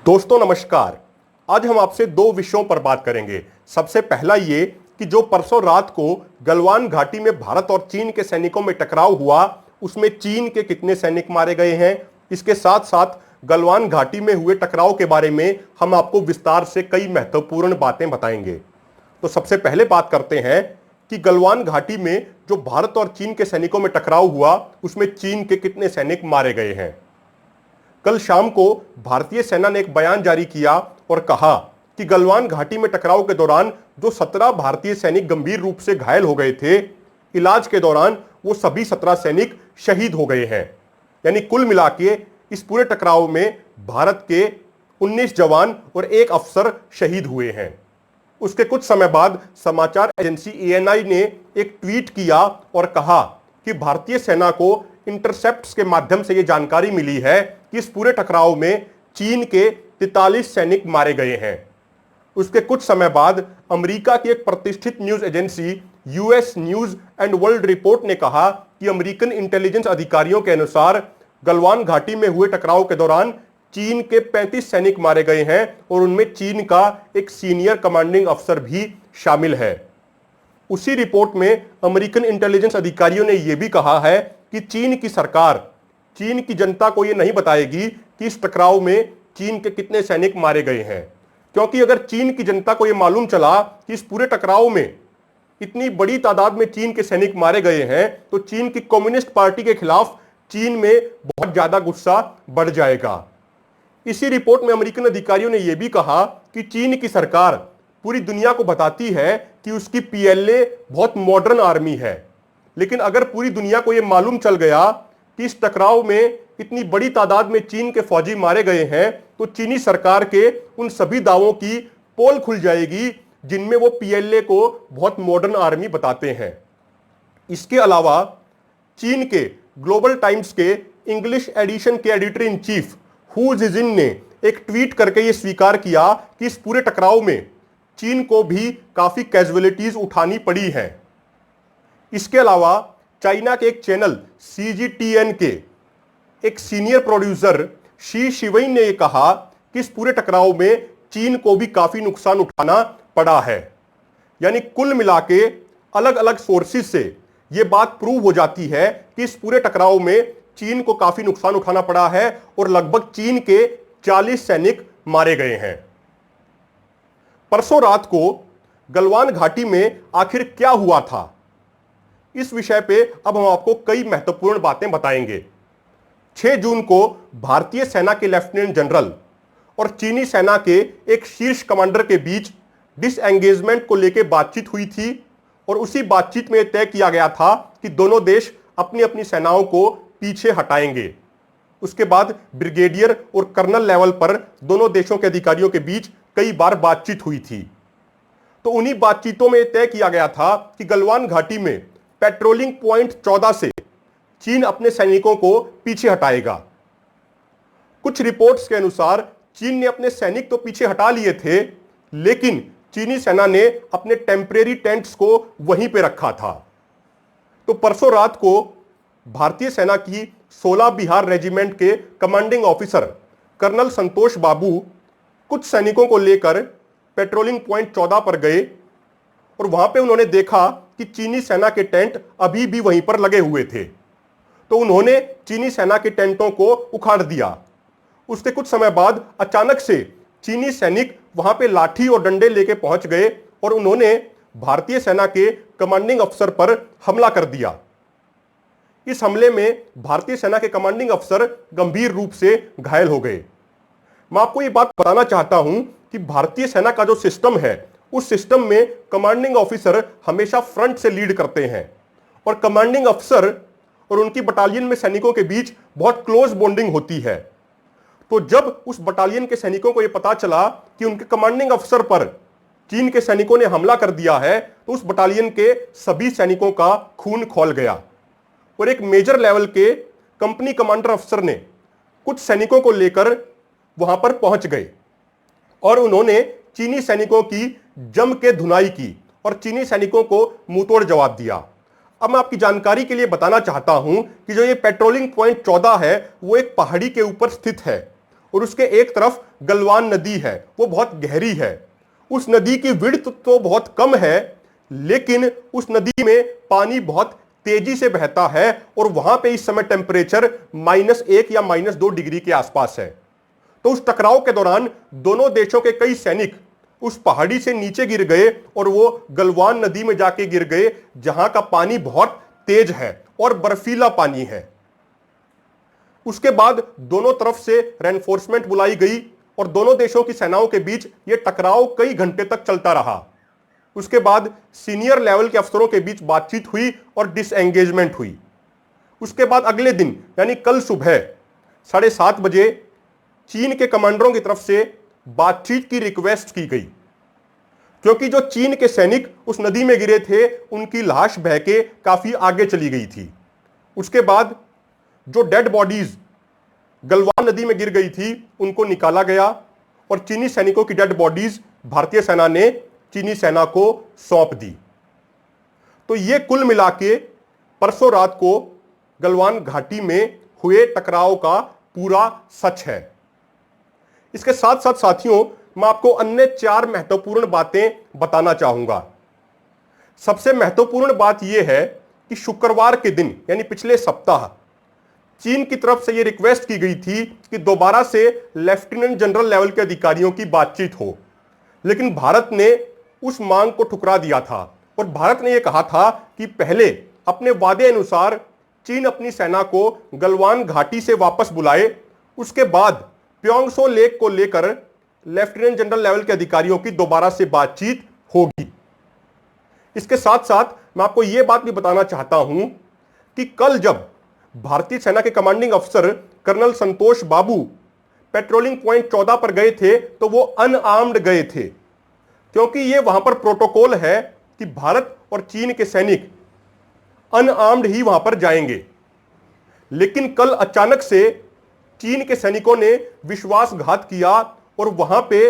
दोस्तों नमस्कार। आज हम आपसे दो विषयों पर बात करेंगे। सबसे पहला ये कि जो परसों रात को गलवान घाटी में भारत और चीन के सैनिकों में टकराव हुआ, उसमें चीन के कितने सैनिक मारे गए हैं। इसके साथ साथ गलवान घाटी में हुए टकराव के बारे में हम आपको विस्तार से कई महत्वपूर्ण बातें बताएंगे। तो सबसे पहले बात करते हैं कि गलवान घाटी में जो भारत और चीन के सैनिकों में टकराव हुआ, उसमें चीन के कितने सैनिक मारे गए हैं। कल शाम को भारतीय सेना ने एक बयान जारी किया और कहा कि गलवान घाटी में टकराव के दौरान जो 17 भारतीय सैनिक गंभीर रूप से घायल हो गए थे, इलाज के दौरान वो सभी 17 सैनिक शहीद हो गए हैं। यानी कुल मिला के इस पूरे टकराव में भारत के 19 जवान और एक अफसर शहीद हुए हैं। उसके कुछ समय बाद समाचार एजेंसी ANI ने एक ट्वीट किया और कहा कि भारतीय सेना को इंटरसेप्ट्स के माध्यम से यह जानकारी मिली है कि इस पूरे टकराव में चीन के 43 सैनिक मारे गए हैं। उसके कुछ समय बाद अमेरिका की एक प्रतिष्ठित news agency US news and world report ने कहा कि अमेरिकन इंटेलिजेंस अधिकारियों के अनुसार गलवान घाटी में हुए टकराव के दौरान चीन के 35 सैनिक मारे गए हैं और उनमें चीन का एक सीनियर कमांडिंग अफसर भी शामिल है। उसी रिपोर्ट में अमेरिकन इंटेलिजेंस अधिकारियों ने यह भी कहा है कि चीन की सरकार चीन की जनता को यह नहीं बताएगी कि इस टकराव में चीन के कितने सैनिक मारे गए हैं, क्योंकि अगर चीन की जनता को यह मालूम चला कि इस पूरे टकराव में इतनी बड़ी तादाद में चीन के सैनिक मारे गए हैं, तो चीन की कम्युनिस्ट पार्टी के खिलाफ चीन में बहुत ज्यादा गुस्सा बढ़ जाएगा। इसी रिपोर्ट में अमेरिकन अधिकारियों ने यह भी कहा कि चीन की सरकार पूरी दुनिया को बताती है कि उसकी PLA बहुत मॉडर्न आर्मी है, लेकिन अगर पूरी दुनिया को यह मालूम चल गया कि इस टकराव में इतनी बड़ी तादाद में चीन के फौजी मारे गए हैं, तो चीनी सरकार के उन सभी दावों की पोल खुल जाएगी जिनमें वो PLA को बहुत मॉडर्न आर्मी बताते हैं। इसके अलावा चीन के ग्लोबल टाइम्स के इंग्लिश एडिशन के एडिटर इन चीफ हू जिजिन ने एक ट्वीट करके यह स्वीकार किया कि इस पूरे टकराव में चीन को भी काफी कैजुअलिटीज उठानी पड़ी हैं। इसके अलावा चाइना के एक चैनल CGTN के एक सीनियर प्रोड्यूसर शी शिवइन ने यह कहा कि इस पूरे टकराव में चीन को भी काफी नुकसान उठाना पड़ा है। यानी कुल मिला के अलग अलग सोर्सेज से यह बात प्रूव हो जाती है कि इस पूरे टकराव में चीन को काफी नुकसान उठाना पड़ा है और लगभग चीन के 40 सैनिक मारे गए हैं। परसों रात को गलवान घाटी में आखिर क्या हुआ था, इस विषय पे अब हम आपको कई महत्वपूर्ण बातें बताएंगे। 6 जून को भारतीय सेना के लेफ्टिनेंट जनरल और चीनी सेना के एक शीर्ष कमांडर के बीच डिसएंगेजमेंट को लेकर बातचीत हुई थी और उसी बातचीत में तय किया गया था कि दोनों देश अपनी अपनी सेनाओं को पीछे हटाएंगे। उसके बाद ब्रिगेडियर और कर्नल लेवल पर दोनों देशों के अधिकारियों के बीच कई बार बातचीत हुई थी। तो उन्हीं बातचीतों में तय किया गया था कि गलवान घाटी में पेट्रोलिंग पॉइंट 14 से चीन अपने सैनिकों को पीछे हटाएगा। कुछ रिपोर्ट्स के अनुसार चीन ने अपने सैनिक तो पीछे हटा लिए थे, लेकिन चीनी सेना ने अपने टेम्परेरी टेंट्स को वहीं पे रखा था। तो परसों रात को भारतीय सेना की 16 बिहार रेजिमेंट के कमांडिंग ऑफिसर कर्नल संतोष बाबू कुछ सैनिकों को लेकर पेट्रोलिंग पॉइंट 14 पर गए और वहां पे उन्होंने देखा कि चीनी सेना के टेंट अभी भी वहीं पर लगे हुए थे। तो उन्होंने चीनी सेना के टेंटों को उखाड़ दिया। उसके कुछ समय बाद अचानक से चीनी सैनिक वहां पे लाठी और डंडे लेके पहुंच गए और उन्होंने भारतीय सेना के कमांडिंग अफसर पर हमला कर दिया। इस हमले में भारतीय सेना के कमांडिंग अफसर गंभीर रूप से घायल हो गए। मैं आपको यह बात बताना चाहता हूं कि भारतीय सेना का जो सिस्टम है, उस सिस्टम में कमांडिंग ऑफिसर हमेशा फ्रंट से लीड करते हैं और कमांडिंग अफसर और उनकी बटालियन में सैनिकों के बीच बहुत क्लोज बॉन्डिंग होती है। तो जब उस बटालियन के सैनिकों को यह पता चला कि उनके कमांडिंग अफसर पर चीन के सैनिकों ने हमला कर दिया है, तो उस बटालियन के सभी सैनिकों का खून खौल गया और एक मेजर लेवल के कंपनी कमांडर अफसर ने कुछ सैनिकों को लेकर वहां पर पहुंच गए और उन्होंने चीनी सैनिकों की जम के धुनाई की और चीनी सैनिकों को मुंहतोड़ जवाब दिया। अब मैं आपकी जानकारी के लिए बताना चाहता हूं कि जो ये पेट्रोलिंग पॉइंट 14 है वो एक पहाड़ी के ऊपर स्थित है और उसके एक तरफ गलवान नदी है, वो बहुत गहरी है। उस नदी की विड्थ तो बहुत कम है, लेकिन उस नदी में पानी बहुत तेजी से बहता है और वहां पे इस समय टेम्परेचर -1 या -2 डिग्री के आसपास है। तो उस टकराव के दौरान दोनों देशों के कई सैनिक उस पहाड़ी से नीचे गिर गए और वो गलवान नदी में जाके गिर गए, जहां का पानी बहुत तेज है और बर्फीला पानी है। उसके बाद दोनों तरफ से रेनफोर्समेंट बुलाई गई और दोनों देशों की सेनाओं के बीच यह टकराव कई घंटे तक चलता रहा। उसके बाद सीनियर लेवल के अफसरों के बीच बातचीत हुई और डिसएंगेजमेंट हुई। उसके बाद अगले दिन यानी कल सुबह 7:30 बजे चीन के कमांडरों की तरफ से बातचीत की रिक्वेस्ट की गई, क्योंकि जो चीन के सैनिक उस नदी में गिरे थे उनकी लाश बह के काफी आगे चली गई थी। उसके बाद जो डेड बॉडीज गलवान नदी में गिर गई थी उनको निकाला गया और चीनी सैनिकों की डेड बॉडीज भारतीय सेना ने चीनी सेना को सौंप दी। तो यह कुल मिला के परसों रात को गलवान घाटी में हुए टकराव का पूरा सच है। इसके साथ साथ साथियों, मैं आपको अन्य 4 महत्वपूर्ण बातें बताना चाहूंगा। सबसे महत्वपूर्ण बात यह है कि शुक्रवार के दिन यानी पिछले सप्ताह चीन की तरफ से यह रिक्वेस्ट की गई थी कि दोबारा से लेफ्टिनेंट जनरल लेवल के अधिकारियों की बातचीत हो, लेकिन भारत ने उस मांग को ठुकरा दिया था और भारत ने यह कहा था कि पहले अपने वादे अनुसार चीन अपनी सेना को गलवान घाटी से वापस बुलाए, उसके बाद प्योंगसो लेक को लेकर लेफ्टिनेंट जनरल लेवल के अधिकारियों की दोबारा से बातचीत होगी। इसके साथ साथ मैं आपको यह बात भी बताना चाहता हूं कि कल जब भारतीय सेना के कमांडिंग अफसर कर्नल संतोष बाबू पेट्रोलिंग पॉइंट 14 पर गए थे तो वो अनआर्म्ड गए थे, क्योंकि यह वहां पर प्रोटोकॉल है कि भारत और चीन के सैनिक अनआर्म्ड ही वहां पर जाएंगे। लेकिन कल अचानक से चीन के सैनिकों ने विश्वासघात किया और वहां पे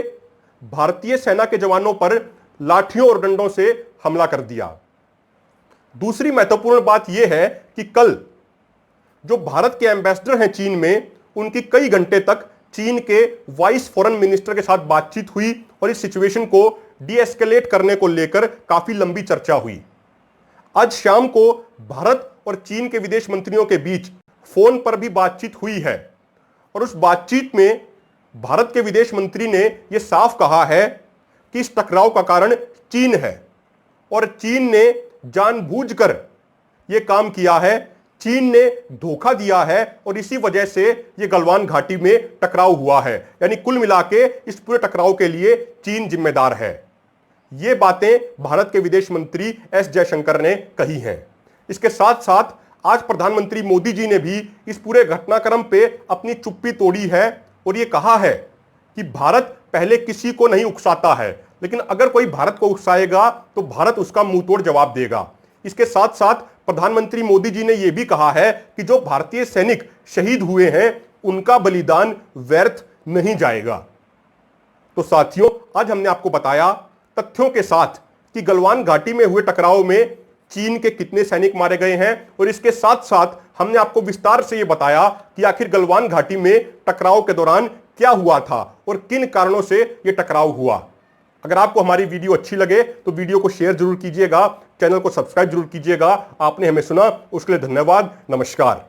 भारतीय सेना के जवानों पर लाठियों और डंडों से हमला कर दिया। दूसरी महत्वपूर्ण बात यह है कि कल जो भारत के एम्बेसडर हैं चीन में, उनकी कई घंटे तक चीन के वाइस फॉरेन मिनिस्टर के साथ बातचीत हुई और इस सिचुएशन को डीएस्केलेट करने को लेकर काफी लंबी चर्चा हुई। आज शाम को भारत और चीन के विदेश मंत्रियों के बीच फोन पर भी बातचीत हुई है और उस बातचीत में भारत के विदेश मंत्री ने यह साफ कहा है कि इस टकराव का कारण चीन है और चीन ने जानबूझकर यह काम किया है, चीन ने धोखा दिया है और इसी वजह से यह गलवान घाटी में टकराव हुआ है। यानी कुल मिला के इस पूरे टकराव के लिए चीन जिम्मेदार है। ये बातें भारत के विदेश मंत्री एस जयशंकर ने कही हैं। इसके साथ साथ आज प्रधानमंत्री मोदी जी ने भी इस पूरे घटनाक्रम पे अपनी चुप्पी तोड़ी है और यह कहा है कि भारत पहले किसी को नहीं उकसाता है, लेकिन अगर कोई भारत को उकसाएगा तो भारत उसका मुंहतोड़ जवाब देगा। इसके साथ साथ प्रधानमंत्री मोदी जी ने यह भी कहा है कि जो भारतीय सैनिक शहीद हुए हैं उनका बलिदान व्यर्थ नहीं जाएगा। तो साथियों, आज हमने आपको बताया तथ्यों के साथ कि गलवान घाटी में हुए टकराव में चीन के कितने सैनिक मारे गए हैं और इसके साथ साथ हमने आपको विस्तार से यह बताया कि आखिर गलवान घाटी में टकराव के दौरान क्या हुआ था और किन कारणों से यह टकराव हुआ। अगर आपको हमारी वीडियो अच्छी लगे तो वीडियो को शेयर जरूर कीजिएगा, चैनल को सब्सक्राइब जरूर कीजिएगा। आपने हमें सुना उसके लिए धन्यवाद। नमस्कार।